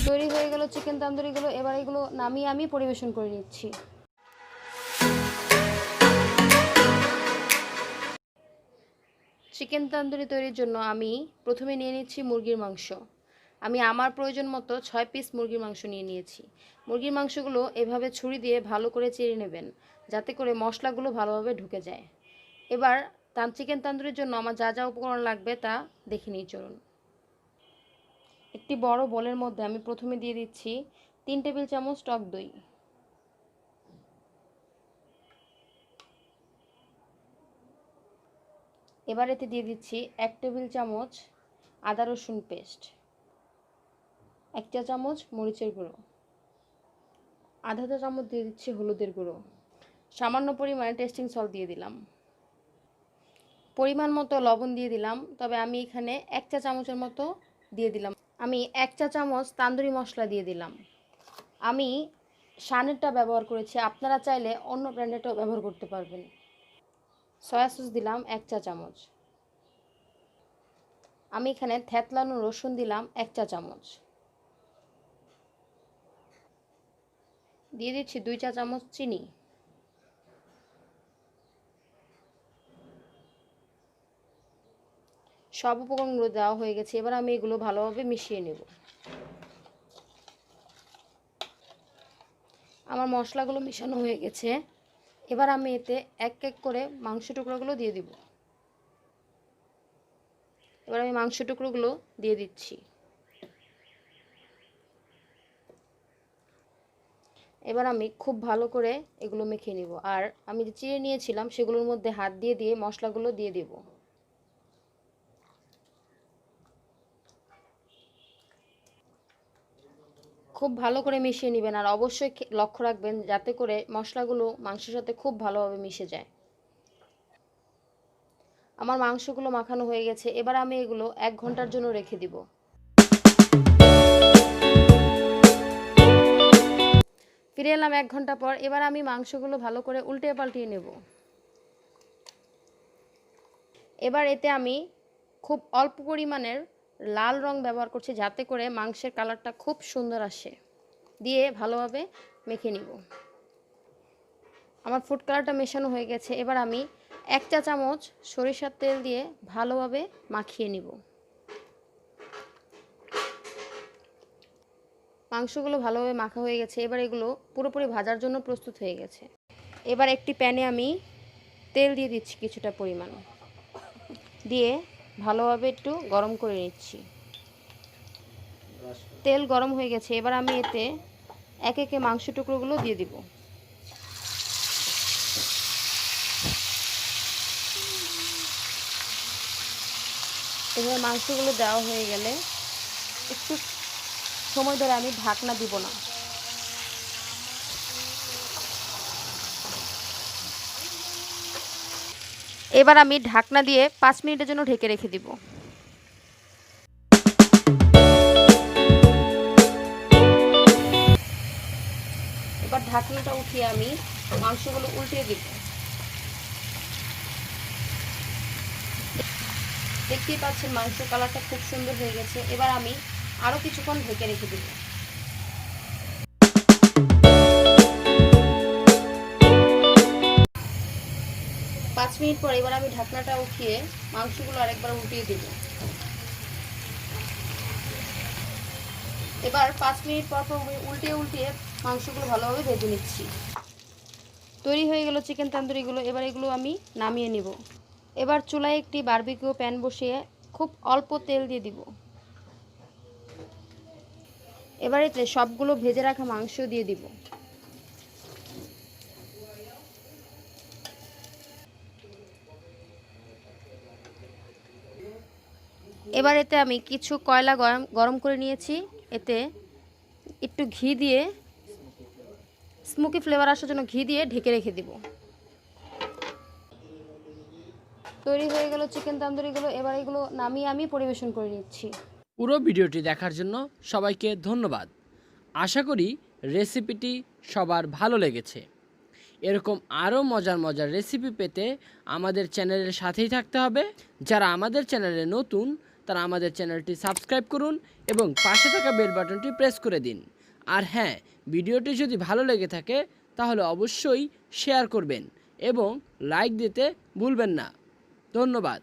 তৈরি হয়ে গেল চিকেন তান্দুরিগুলো। এবার এগুলো নামিয়ে আমি পরিবেশন করে নিচ্ছি। চিকেন তান্দুরি তৈরির জন্য আমি প্রথমে নিয়ে নিচ্ছি মুরগির মাংস। আমি আমার প্রয়োজন মতো 6 পিস মুরগির মাংস নিয়ে নিয়েছি। মুরগির মাংসগুলো এভাবে ছুরি দিয়ে ভালো করে চেড়ে নেবেন, যাতে করে মশলাগুলো ভালোভাবে ঢুকে যায়। এবার চিকেন তান্দুরির জন্য আমার যা যা উপকরণ লাগবে তা দেখে নিই চলুন। একটি বড় বোলের মধ্যে আমি প্রথমে দিয়ে দিচ্ছি 3 টেবিল চামচ টক দই। এবার এতে দিয়ে দিচ্ছি 1 টেবিল চামচ আদা রসুন পেস্ট, 1 চা চামচ মরিচের গুঁড়ো, আধা চা চামচ দিয়ে দিচ্ছি হলুদের গুঁড়ো, সামান্য পরিমাণে টেস্টিং সল্ট দিয়ে দিলাম, পরিমাণ মতো লবণ দিয়ে দিলাম। তবে আমি এখানে 1 চা চামচের মতো দিয়ে দিলাম। আমি 1 চা চামচ তান্দুরি মশলা দিয়ে দিলাম। আমি শানেরটা ব্যবহার করেছি, আপনারা চাইলে অন্য ব্র্যান্ডেরটাও ব্যবহার করতে পারবেন। সয়া সস দিলাম 1 চা চামচ। আমি এখানে থেতলানো রসুন দিলাম 1 চা চামচ। দিয়ে দিচ্ছি 2 চা চামচ চিনি। সব উপকরণগুলো দেওয়া হয়ে গেছে। এবার আমি এগুলো ভালোভাবে মিশিয়ে নেব। আমার মশলাগুলো মিশানো হয়ে গেছে। এবার আমি এতে এক এক করে মাংস টুকরোগুলো দিয়ে দিব। এবার আমি মাংস টুকরোগুলো দিয়ে দিচ্ছি। এবার আমি খুব ভালো করে এগুলো মেখে নিব। আর আমি যে চিড়ে নিয়েছিলাম সেগুলোর মধ্যে হাত দিয়ে দিয়ে মশলাগুলো দিয়ে দেব। খুব ভালো করে মিশিয়ে নেবেন, আর অবশ্যই লক্ষ্য রাখবেন যাতে করে মশলাগুলো মাংসের সাথে খুব ভালোভাবে মিশে যায়। আমার মাংসগুলো মাখানো হয়ে গেছে। এবার আমি এগুলো 1 ঘন্টার জন্য রেখে দিব। ফিরে এলাম 1 ঘন্টা পর। এবার আমি মাংসগুলো ভালো করে উল্টে পাল্টিয়ে নেব। এবার এতে আমি খুব অল্প পরিমাণের লাল রং ব্যবহার করছি, যাতে করে মাংসের কালারটা খুব সুন্দর আসে। দিয়ে ভালোভাবে মেখে নিব। আমার ফুড কালারটা মেশানো হয়ে গেছে। এবার আমি 1 চা চামচ সরিষার তেল দিয়ে ভালোভাবে মাখিয়ে নিব। মাংসগুলো ভালোভাবে মাখা হয়ে গেছে। এবার এগুলো পুরোপুরি ভাজার জন্য প্রস্তুত হয়ে গেছে। এবার একটি প্যানে আমি তেল দিয়ে দিচ্ছি কিছুটা পরিমাণ, দিয়ে ভালোভাবে একটু গরম করে নিচ্ছি। তেল গরম হয়ে গেছে। এবার আমি এতে এক একে মাংস টুকরোগুলো দিয়ে দিব। এবার মাংসগুলো দেওয়া হয়ে গেলে একটু সময় ধরে আমি ঢাকনা দিব না। এবার আমি ঢাকনা দিয়ে 5 মিনিটের জন্য ঢেকে রেখে দিব। এবার ঢাকনাটা উঠিয়ে আমি মাংসগুলো উল্টিয়ে দিব। দেখতেই পাচ্ছেন মাংসের কালারটা খুব সুন্দর হয়ে গেছে। এবার আমি আরও কিছুক্ষণ ঢেকে রেখে দিব। পাঁচ মিনিট পর এবার আমি ঢাকনাটা উঠিয়ে মাংসগুলো আরেকবার উল্টিয়ে দিব। এবার 5 মিনিট পর পর উল্টিয়ে উল্টিয়ে মাংসগুলো ভালোভাবে ভেজে নিচ্ছি। তৈরি হয়ে গেল চিকেন তান্দুরিগুলো। এবার এগুলো আমি নামিয়ে নিব। এবার চুলায় একটি বারবিকিউ প্যান বসিয়ে খুব অল্প তেল দিয়ে দিব। এবার এতে সবগুলো ভেজে রাখা মাংস দিয়ে দিব। এবার এতে আমি কিছু কয়লা গরম করে নিয়েছি। এতে একটু ঘি দিয়ে স্মোকি ফ্লেভার আসার জন্য ঘি দিয়ে ঢেকে রেখে দিব। তৈরি হয়ে গেল চিকেন তান্দুরিগুলো। এবার এগুলো নামিয়ে আমি পরিবেশন করে নিচ্ছি। পুরো ভিডিওটি দেখার জন্য সবাইকে ধন্যবাদ। আশা করি রেসিপিটি সবার ভালো লেগেছে। এরকম আরও মজার মজার রেসিপি পেতে আমাদের চ্যানেলের সাথেই থাকতে হবে। যারা আমাদের চ্যানেলে নতুন তারা আমাদের চ্যানেলটি সাবস্ক্রাইব করুন এবং পাশে থাকা বেল বাটনটি প্রেস করে দিন। আর হ্যাঁ, ভিডিওটি যদি ভালো লেগে থাকে তাহলে অবশ্যই শেয়ার করবেন এবং লাইক দিতে ভুলবেন না। ধন্যবাদ।